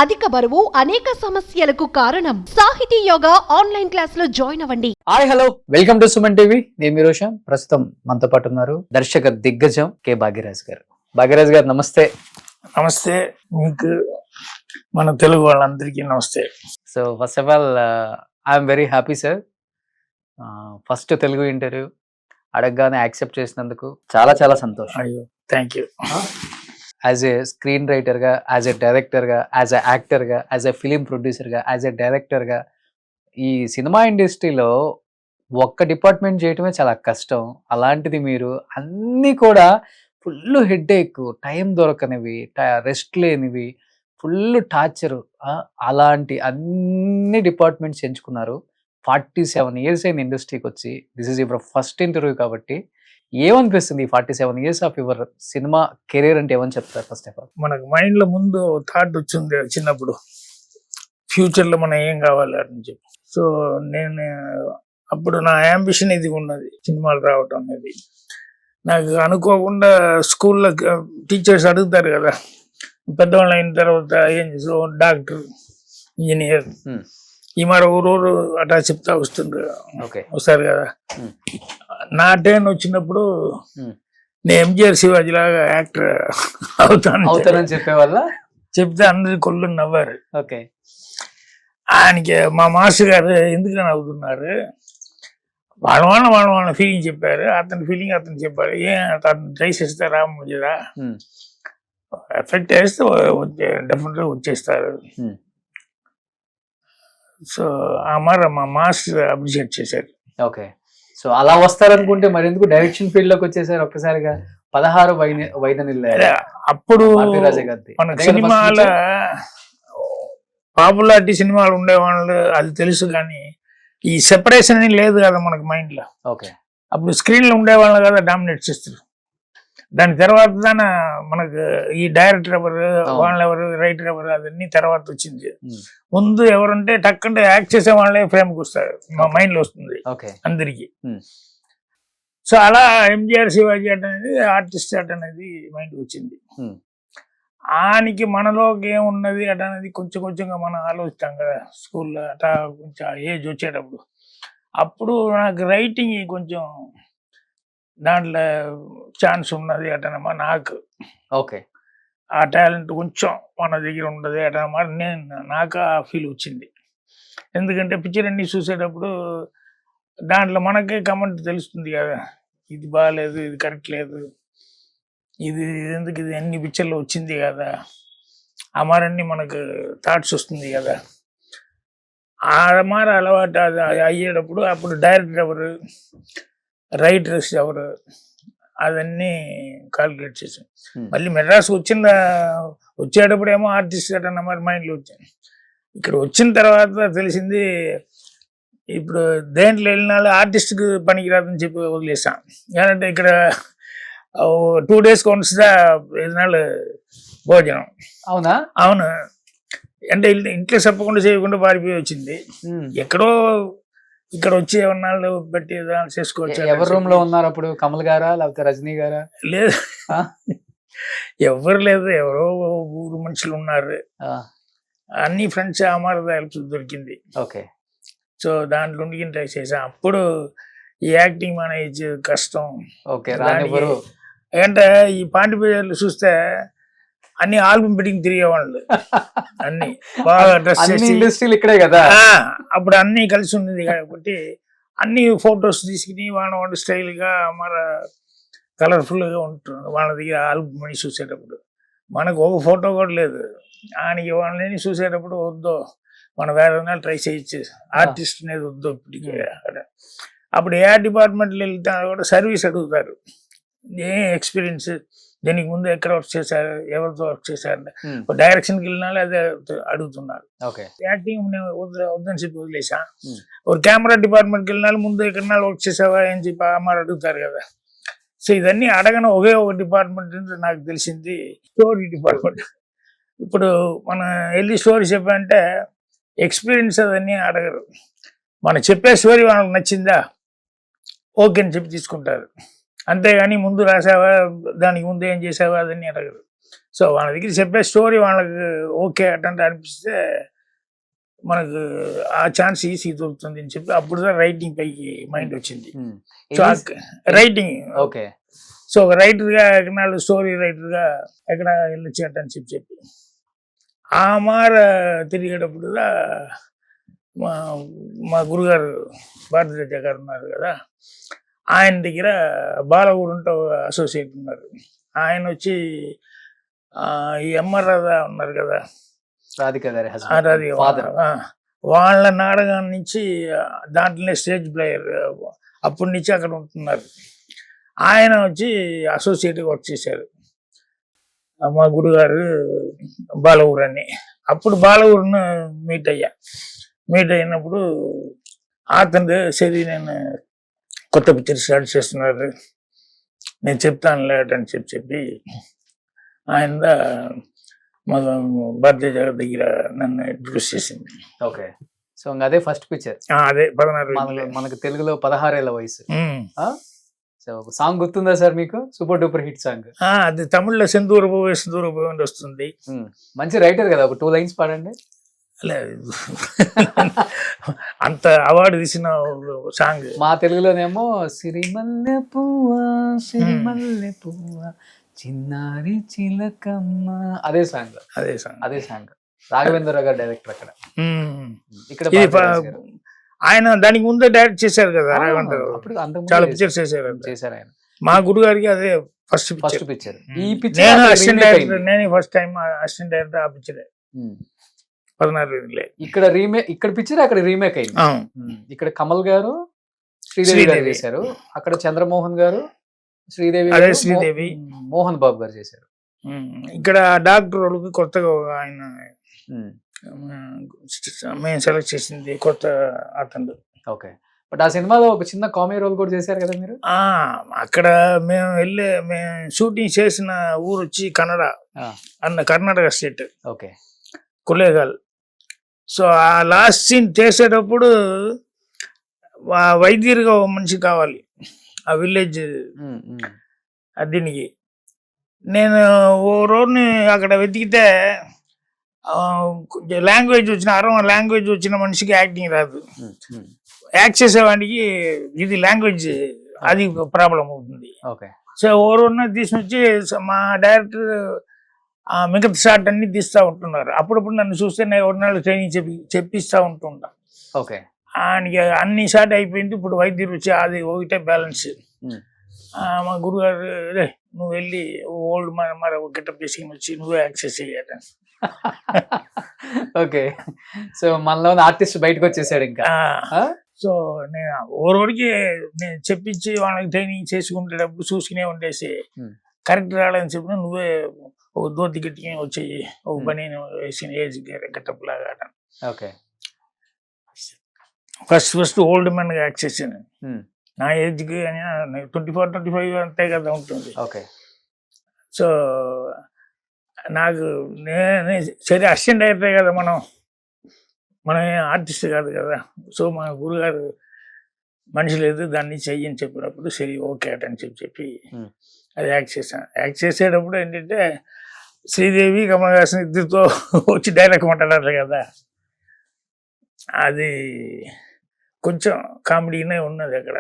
అధిక బరువు అనేక సమస్యలకు కారణం. సాహితీ యోగా ఆన్లైన్ క్లాస్ లో జాయిన్ అవ్వండి. Hi hello welcome to Suman TV. నేను మీ రోషన్. ప్రస్తుతం మనతో పాటు ఉన్నారు దర్శక దిగ్గజం కె భాగ్యరాజ్ గారు. భాగ్యరాజ్ గారు నమస్తే. నమస్తే. మీకు మన తెలుగు వాళ్ళందరికీ నమస్తే. So first of all I'm very happy sir. First Telugu interview అడగగానే యాక్సెప్ట్ చేసినందుకు చాలా చాలా సంతోషం. అయ్యో thank you. As a screen రైటర్గా, యాజ్ ఏ డైరెక్టర్గా, యాజ్ ఏ యాక్టర్గా, యాజ్ ఏ ఫిలిం ప్రొడ్యూసర్గా, యాజ్ ఏ డైరెక్టర్గా ఈ సినిమా ఇండస్ట్రీలో ఒక్క డిపార్ట్మెంట్ చేయటమే చాలా కష్టం. అలాంటిది మీరు అన్నీ కూడా ఫుల్ హెడ్ఏక్, టైం దొరకనివి, రెస్ట్ లేనివి, ఫుల్ టార్చరు, అలాంటి అన్ని డిపార్ట్మెంట్స్ ఎంచుకున్నారు. 47 years అయిన ఇండస్ట్రీకి వచ్చి this is your first interview కాబట్టి ఏమనిపిస్తుంది? 47 years of your cinema career అంటే ఏమని చెప్తారు? ఫస్ట్ ఆఫ్ ఆల్ మనకు మైండ్ లో ముందు థాట్ వచ్చింది చిన్నప్పుడు, ఫ్యూచర్ లో మనం ఏం కావాలి అని చెప్పి. సో నేను అప్పుడు నా యాంబిషన్ ఇది ఉన్నది, సినిమాలు రావటం అనేది. నాకు అనుకోకుండా స్కూల్లో టీచర్స్ అడుగుతారు కదా, పెద్దవాళ్ళు అయిన తర్వాత ఏం చేసావు, డాక్టర్, ఇంజనీర్, ఈ మరి ఊరు అట్లా చెప్తా వస్తారు కదా. నా టైం వచ్చినప్పుడు నేను ఎంజిఆర్ శివాజీ లాగా యాక్టర్ అవుతానని చెప్పేవాళ్ళ చెప్తే అందరి కొళ్ళు నవ్వారు. ఓకే. ఆయనకి మా మాస్టర్ గారు ఎందుకని నవ్వుతున్నారు, వాళ్ళ ఫీలింగ్ చెప్పారు, అతని ఫీలింగ్ అతను చెప్పారు. అతను ట్రై చేస్తే రామోజీరా ఎఫెక్ట్ వేస్తే డెఫినెట్గా వచ్చేస్తారు. సో ఆ మాట మా మాస్టర్ అప్రిషియేట్ చేశారు. ఓకే. సో అలా వస్తారనుకుంటే మరి ఎందుకు డైరెక్షన్ ఫీల్డ్ లోకి వచ్చేసారు ఒక్కసారిగా? 16 వైదనిల్లు అప్పుడు మనకు సినిమాల పాపులారిటీ సినిమాలు ఉండేవాళ్ళు అది తెలుసు, కానీ ఈ సెపరేషన్ అని లేదు కదా మనకు మైండ్ లో. ఓకే. అప్పుడు స్క్రీన్ లో ఉండేవాళ్ళు కదా డామినేట్ చేస్తారు. దాని తర్వాత మనకు ఈ డైరెక్టర్ ఎవరు, వాళ్ళు ఎవరు, రైటర్ ఎవరు, అదన్నీ తర్వాత వచ్చింది. ముందు ఎవరుంటే టక్కంటే యాక్ట్ చేసే వాళ్ళే ఫ్రేమ్కి వస్తారు, మా మైండ్ లో వస్తుంది అందరికి. సో అలా ఎంజిఆర్ శివాజీ అట్ అనేది ఆర్టిస్ట్ అట్ అనేది మైండ్ వచ్చింది. ఆయనకి మనలోకి ఏమున్నది అట అనేది కొంచెం కొంచెంగా మనం ఆలోచిస్తాం కదా స్కూల్లో. అట్లా కొంచెం ఏజ్ వచ్చేటప్పుడు అప్పుడు నాకు రైటింగ్ కొంచెం దాంట్లో ఛాన్స్ ఉన్నది అటనమా నాకు. ఓకే. ఆ టాలెంట్ కొంచెం మన దగ్గర ఉండదు అటనమాట. నాకు ఆ ఫీల్ వచ్చింది. ఎందుకంటే పిక్చర్ అన్ని చూసేటప్పుడు దాంట్లో మనకే కమెంట్ తెలుస్తుంది కదా, ఇది బాగాలేదు, ఇది కరెక్ట్ లేదు, ఇది ఎందుకు, ఇది అన్ని పిక్చర్లో వచ్చింది కదా, అమారన్నీ మనకు థాట్స్ వస్తుంది కదా. ఆ మార అలవాటు అయ్యేటప్పుడు అప్పుడు డైరెక్టర్ ఎవరు, రైటర్స్ ఎవరు, అవన్నీ కాల్కులేట్ చేశాను. మళ్ళీ మెడ్రాస్ వచ్చేటప్పుడు ఏమో ఆర్టిస్ట్ అన్న మరి మైండ్లో వచ్చాను. ఇక్కడ వచ్చిన తర్వాత తెలిసింది, ఇప్పుడు దేంట్లో వెళ్ళిన ఆర్టిస్ట్కి పనికిరాదని చెప్పి వదిలేసాం. ఏంటంటే ఇక్కడ 2 days కొనసా ఏదైనా భోజనం. అవునా? అవును. అంటే ఇంట్లో చెప్పకుండా చేయకుండా పారిపోయి వచ్చింది. ఎక్కడో ఇక్కడ వచ్చి ఏమన్నా పెట్టి చేసుకోవచ్చు. ఎవరి రూమ్ లో ఉన్నారు అప్పుడు? కమల్ గారా లేకపోతే రజనీ గారా? లేదు, ఎవరు లేదు, ఎవరో ఊరు మనుషులు ఉన్నారు. అన్ని ఫ్రెండ్స్ అమారద హెల్ప్ దొరికింది. ఓకే. సో దాంట్లో ట్రై చేసాం. అప్పుడు ఈ యాక్టింగ్ అనేది కష్టం. ఓకే. ఏంటంటే ఈ పాండిపేర్లు చూస్తే అన్ని ఆల్బమ్ పెట్టి తిరిగేవాళ్ళు, అన్ని బాగా డ్రెస్ ఇండస్ట్రీలు ఇక్కడే కదా. అప్పుడు అన్ని కలిసి ఉన్నది కాబట్టి అన్ని ఫొటోస్ తీసుకుని వాళ్ళ స్టైల్ గా మన కలర్ఫుల్ గా ఉంటుంది. వాళ్ళ దగ్గర ఆల్బమ్ అని చూసేటప్పుడు మనకు ఒక ఫోటో కూడా లేదు. ఆయనకి వాళ్ళని చూసేటప్పుడు వద్దు, మనం వేరే ట్రై చేయొచ్చు, ఆర్టిస్ట్ అనేది వద్దు. అప్పుడు ఏ డిపార్ట్మెంట్లో వెళ్తే కూడా సర్వీస్ అడుగుతారు, ఏ ఎక్స్పీరియన్స్, దీనికి ముందు ఎక్కడ వర్క్ చేశారు, ఎవరితో వర్క్ చేశారు, డైరెక్షన్కి వెళ్ళినా అదే అడుగుతున్నారు. యాక్టింగ్ వద్దని చెప్పి వదిలేసా. ఒక కెమెరా డిపార్ట్మెంట్కి వెళ్ళినా ముందు ఎక్కడన్నా వర్క్ చేసావా అని చెప్పి అమ్మారు అడుగుతారు కదా. సో ఇదన్నీ అడగను. ఒకే ఒక డిపార్ట్మెంట్ నాకు తెలిసింది, స్టోరీ డిపార్ట్మెంట్. ఇప్పుడు మనం వెళ్ళి స్టోరీ చెప్పాలంటే ఎక్స్పీరియన్స్ అవన్నీ అడగరు. మనం చెప్పే స్టోరీ వాళ్ళకి నచ్చిందా, ఓకే అని చెప్పి తీసుకుంటారు. అంతేగాని ముందు రాసావా, దానికి ముందు ఏం చేసావా, అదన్నీ అడగరు. సో వాళ్ళ దగ్గర చెప్పే స్టోరీ వాళ్ళకి ఓకే అటంటే అనిపిస్తే మనకు ఆ ఛాన్స్ ఈజీ దొరుకుతుంది అని చెప్పి అప్పుడు రైటింగ్ పైకి మైండ్ వచ్చింది. So writing okay. సో ఒక రైటర్గా ఎక్కడాళ్ళు స్టోరీ రైటర్గా ఎక్కడ వెళ్ళొచ్చేటని చెప్పి ఆ మార తిరిగేటప్పుడు మా గురుగారు భారతదేశ గారు ఉన్నారు కదా, ఆయన దగ్గర బాలగురుంటో అసోసియేట్ ఉన్నారు. ఆయన వచ్చి ఈ ఎంఆర్ రాధా ఉన్నారు కదా, వాళ్ళ నాటకం నుంచి దాంట్లోనే స్టేజ్ ప్లేయర్ అప్పటి నుంచి అక్కడ ఉంటున్నారు. ఆయన వచ్చి అసోసియేట్గా వర్క్ చేశారు మా గురుగారు బాలఊరు అని. అప్పుడు బాలఊరును మీట్ అయినప్పుడు అతను సరే నేను కొత్త పిక్చర్ స్టార్ట్ చేస్తున్నారు, నేను చెప్తాను లేట్ అని చెప్పి ఆయన మా భారతీయ జగత్ దగ్గర నన్ను ఇంట్రడ్యూస్ చేసింది. ఓకే. సో అదే ఫస్ట్ పిక్చర్. అదే 16 మనకు తెలుగులో 16 ఏళ్ల వయసు. సో సాంగ్ గుర్తుందా సార్ మీకు? Super duper hit song. అది తమిళ్లో సెందూర పోవే అని వస్తుంది. మంచి రైటర్ కదా, ఒక 2 లైన్స్ పాడండి. అంత అవార్డు తీసిన సాంగ్. మా తెలుగులోనేమో సిరిమల్లె పువ్వా సిరిమల్లె పువ్వా చిన్నారి చిలకమ్మ, అదే సాంగ్. రాఘవేంద్రరావు గారు డైరెక్టర్ అక్కడ. ఇక్కడ ఆయన దానికి ముందే డైరెక్ట్ చేశారు కదా చాలా పిక్చర్స్ చేశారు ఆయన. మా గురువు గారికి అదే ఫస్ట్ పిక్చర్. నేను అసిస్టెంట్ డైరెక్టర్, నేను ఫస్ట్ టైం అసిస్టెంట్ డైరెక్టర్ ఆ పిక్చర్ 16 ఇక్కడ రీమేక్, ఇక్కడ పిక్చర్ అక్కడ రీమేక్ అయింది. ఇక్కడ కమల్ గారు శ్రీదేవి గారు చేశారు, అక్కడ చంద్రమోహన్ గారు శ్రీదేవి మోహన్ బాబు గారు చేశారు. ఇక్కడ డాక్టర్ వాళ్ళకి కొత్తగా ఆయన మేము సెలెక్ట్ చేసింది కొత్త అతను. ఓకే. బట్ ఆ సినిమాలో ఒక చిన్న కామెడీ రోల్ కూడా చేశారు కదా మీరు. అక్కడ మేము షూటింగ్ చేసిన ఊరు వచ్చి కర్ణాటక స్టేట్. ఓకే. కొలేగాల్. సో ఆ లాస్ట్ సీన్ చేసేటప్పుడు వైద్యుడిగా ఒక మనిషి కావాలి ఆ విలేజ్ దీనికి. నేను ఓ రోజుని అక్కడ వెతికితే లాంగ్వేజ్ వచ్చిన మనిషికి యాక్టింగ్ రాదు, యాక్ట్ చేసేవాడికి ఇది లాంగ్వేజ్ అది ప్రాబ్లం అవుతుంది. సో ఓ రోజున తీసుకొచ్చి మా డైరెక్టర్ మిగతా షాట్ అన్ని తీస్తూ ఉంటున్నారు. అప్పుడప్పుడు నన్ను చూస్తే నేను ఒకనాడు ట్రైనింగ్ చెప్పిస్తూ ఉంటుంటా. ఓకే. ఆయనకి అన్ని షాట్ అయిపోయింది. ఇప్పుడు వైద్యులు వచ్చి అది ఒకటే బ్యాలెన్స్. మా గురుగారు రే నువ్వు వెళ్ళి ఓల్డ్ మరి గెటప్ తీసుకుని వచ్చి నువ్వే యాక్సెస్ చేయాలి. ఓకే. సో మనలో ఆర్టిస్ట్ బయటకు వచ్చేసాడు ఇంకా. సో నేను ఓరోడికి నేను చెప్పించి వాళ్ళకి ట్రైనింగ్ చేసుకునేటప్పుడు చూసుకునే ఉండేసి కరెక్ట్ రావాలని చెప్పిన నువ్వే ఒక దోతి గట్టిగా వచ్చేయి, ఒక పని వేసిన ఏజ్ గెటప్ లాగా. ఓకే. ఫస్ట్ ఓల్డ్ మ్యాన్ గా యాక్ట్ చేశాను. నా ఏజ్కి 24-25 అంతే కదా ఉంటుంది. ఓకే. సో నాకు సరే అసిస్టెంట్ డైరెక్టర్ కదా, మనం ఆర్టిస్ట్ కాదు కదా. సో మా గురుగారు మనిషి లేదు దాన్ని చెయ్యని చెప్పినప్పుడు సరే ఓకే అని చెప్పి అది యాక్ట్ చేశాను. యాక్ట్ చేసేటప్పుడు ఏంటంటే శ్రీదేవి కమల్ హాసన్ ఇద్దరితో వచ్చి డైరెక్ట్ మాట్లాడారు కదా, అది కొంచెం కామెడీనే ఉన్నది అక్కడ.